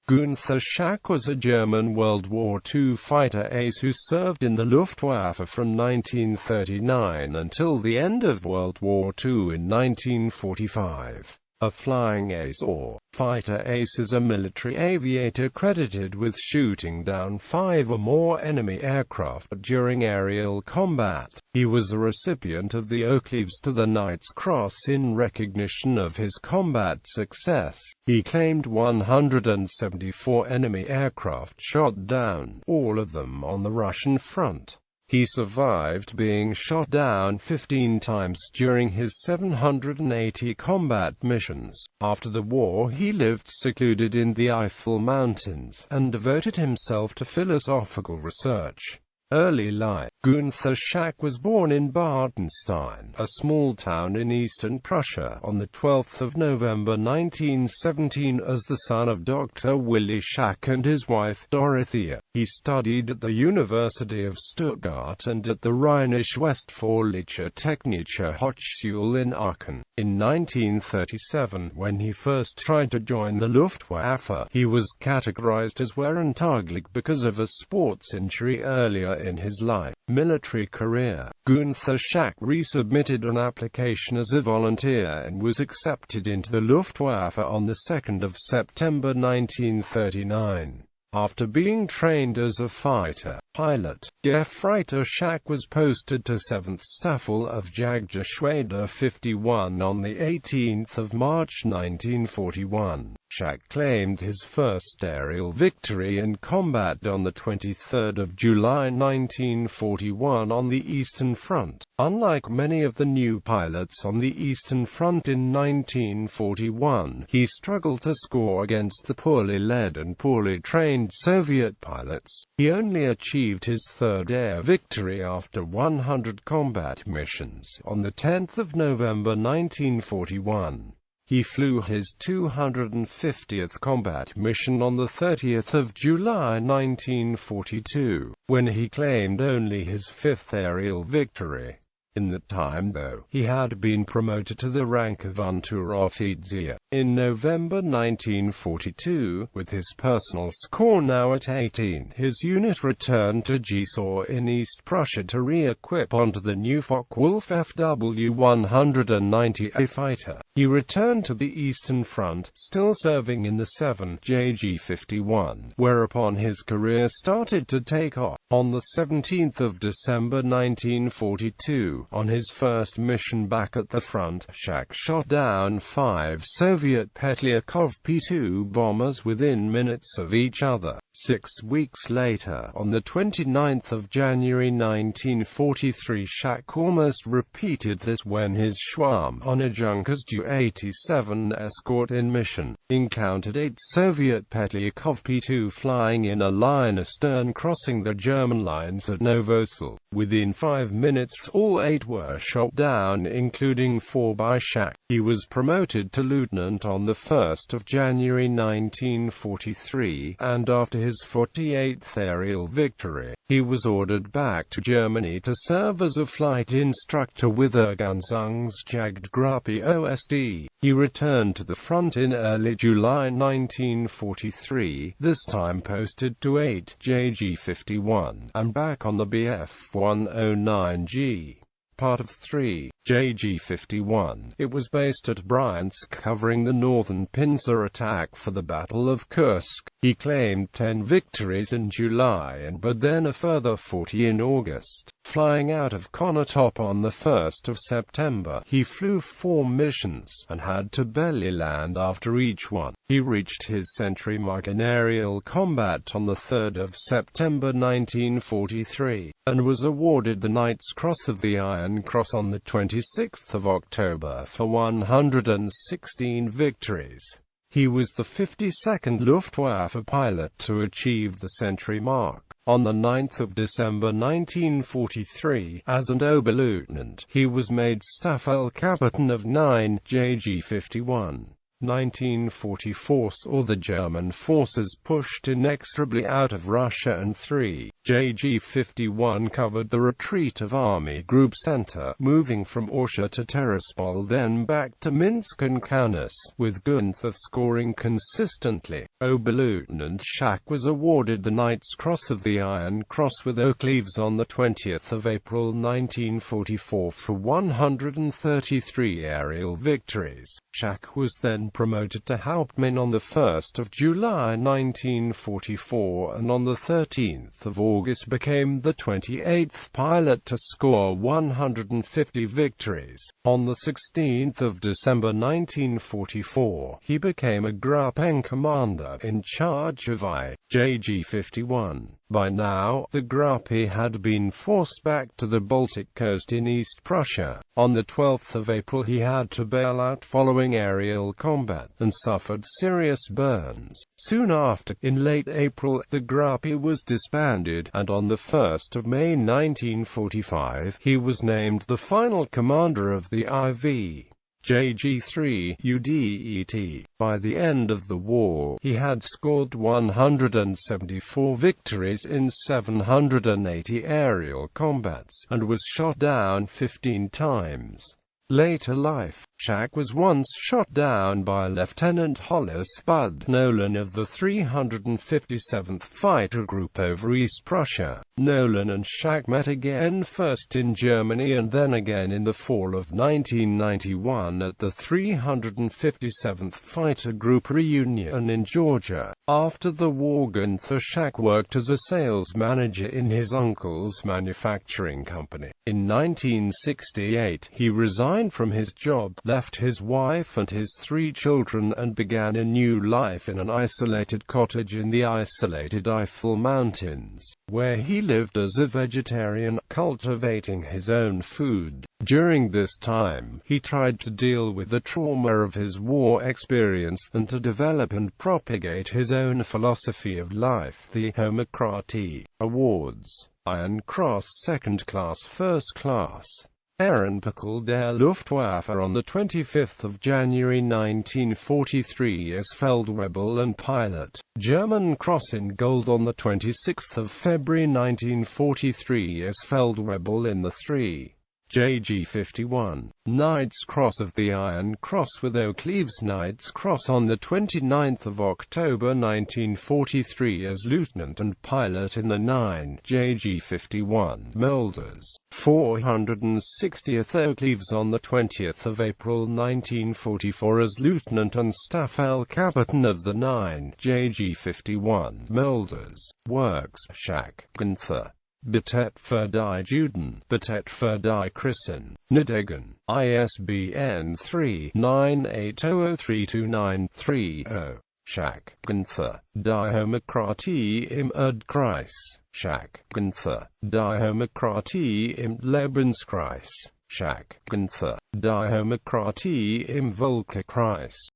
Günther Schack was a German World War II fighter ace who served in the Luftwaffe from 1939 until the end of World War II in 1945. A flying ace or fighter ace is a military aviator credited with shooting down 5 or more enemy aircraft during aerial combat. He was the recipient of the Oakleaves to the Knight's Cross in recognition of his combat success. He claimed 174 enemy aircraft shot down, all of them on the Russian front. He survived being shot down 15 times during his 780 combat missions. After the war he lived secluded in the Eifel Mountains, and devoted himself to philosophical research. Early life. Günther Schack was born in Bartenstein, a small town in eastern Prussia, on 12 November 1917 as the son of Dr. Willi Schack and his wife Dorothea. He studied at the University of Stuttgart and at the Rheinisch-Westfälische Technische Hochschule in Aachen. In 1937, when he first tried to join the Luftwaffe, he was categorized as Wehrentaglich because of a sports injury earlier in his life. Military career. Günther Schack resubmitted an application as a volunteer and was accepted into the Luftwaffe on 2 September 1939. After being trained as a fighter pilot, Gefreiter Schack was posted to 7th Staffel of Jagdgeschwader 51 on 18 March 1941. Schack claimed his first aerial victory in combat on 23 July 1941 on the Eastern Front. Unlike many of the new pilots on the Eastern Front in 1941, he struggled to score against the poorly led and poorly trained Soviet pilots. He only achieved his third air victory after 100 combat missions, on 10 November 1941. He flew his 250th combat mission on 30 July 1942, when he claimed only his 5th aerial victory. In that time, though, he had been promoted to the rank of Unteroffizier. In November 1942, with his personal score now at 18, his unit returned to Gisors in East Prussia to re-equip onto the new Focke-Wulf FW-190A fighter. He returned to the Eastern Front, still serving in the 7th JG-51, whereupon his career started to take off. On 17 December 1942, on his first mission back at the front, Schack shot down 5 Soviet Petlyakov P-2 bombers within minutes of each other. 6 weeks later, on 29 January 1943, Schack almost repeated this when his Schwarm, on a Junkers Ju-87 escort-in mission, encountered 8 Soviet Petlyakov P-2 flying in a line astern crossing the German lines at Novosel. Within 5 minutes, all 8 were shot down, including 4 by Schack. He was promoted to lieutenant on 1 January 1943, and after his 48th aerial victory, he was ordered back to Germany to serve as a flight instructor with Ergänzungsjagdgruppe OSD. He returned to the front in early July 1943, this time posted to 8 JG-51, and back on the Bf-109G. Part of 3, JG-51. It was based at Bryansk, covering the northern pincer attack for the Battle of Kursk. He claimed 10 victories in July but then a further 40 in August. Flying out of Konotop on 1 September, he flew 4 missions, and had to belly land after each one. He reached his century mark in aerial combat on 3 September 1943, and was awarded the Knight's Cross of the Iron Cross on 26 October for 116 victories. He was the 52nd Luftwaffe pilot to achieve the century mark. On 9 December 1943, as an Oberleutnant, he was made Staffelkapitän of 9 JG-51. 1944 saw the German forces pushed inexorably out of Russia, and 3. JG-51 covered the retreat of Army Group Center, moving from Orsha to Tiraspol, then back to Minsk and Kaunas, with Günther scoring consistently. Oberleutnant Schack was awarded the Knight's Cross of the Iron Cross with Oakleaves on 20 April 1944 for 133 aerial victories. Schack was then promoted to Hauptmann on 1 July 1944, and on 13 August became the 28th pilot to score 150 victories. On 16 December 1944, he became a Group N commander in charge of JG-51. By now, the Group E had been forced back to the Baltic coast in East Prussia. On 12 April he had to bail out following aerial combat, and suffered serious burns. Soon after, in late April, the Group E was disbanded, and on 1 May 1945, he was named the final commander of the IV. JG-3 UDET. By the end of the war, he had scored 174 victories in 780 aerial combats, and was shot down 15 times. Later life. Schack was once shot down by Lieutenant Hollis Bud Nolan of the 357th Fighter Group over East Prussia. Nolan and Schack met again, first in Germany and then again in the fall of 1991 at the 357th Fighter Group reunion in Georgia. After the war, Günther Schack worked as a sales manager in his uncle's manufacturing company. In 1968, he resigned from his job, left his wife and his 3 children, and began a new life in an isolated cottage in the isolated Eifel Mountains, where he lived as a vegetarian, cultivating his own food. During this time, he tried to deal with the trauma of his war experience, and to develop and propagate his own philosophy of life. The Demokratie Awards. Iron Cross Second Class First Class. Ehrenpokal der Luftwaffe on 25 January 1943 as Feldwebel and pilot. German Cross in Gold on 26 February 1943 as Feldwebel in the 3. JG-51. Knight's Cross of the Iron Cross with Oakleaves. Knight's Cross on 29 October 1943 as lieutenant and pilot in the 9 JG-51 Molders. 460th Oakleaves on 20 April 1944 as lieutenant and staff captain of the 9 JG-51 Molders. Works. Schack, Günther. Betet für die Juden, Betet für die Christen, Nadegen, ISBN 3-980032930. Schack, Günther. Die Demokratie im Erdkreis. Schack, Günther. Die Demokratie im Lebenskreis. Schack, Günther. Die Demokratie im Völkerkreis.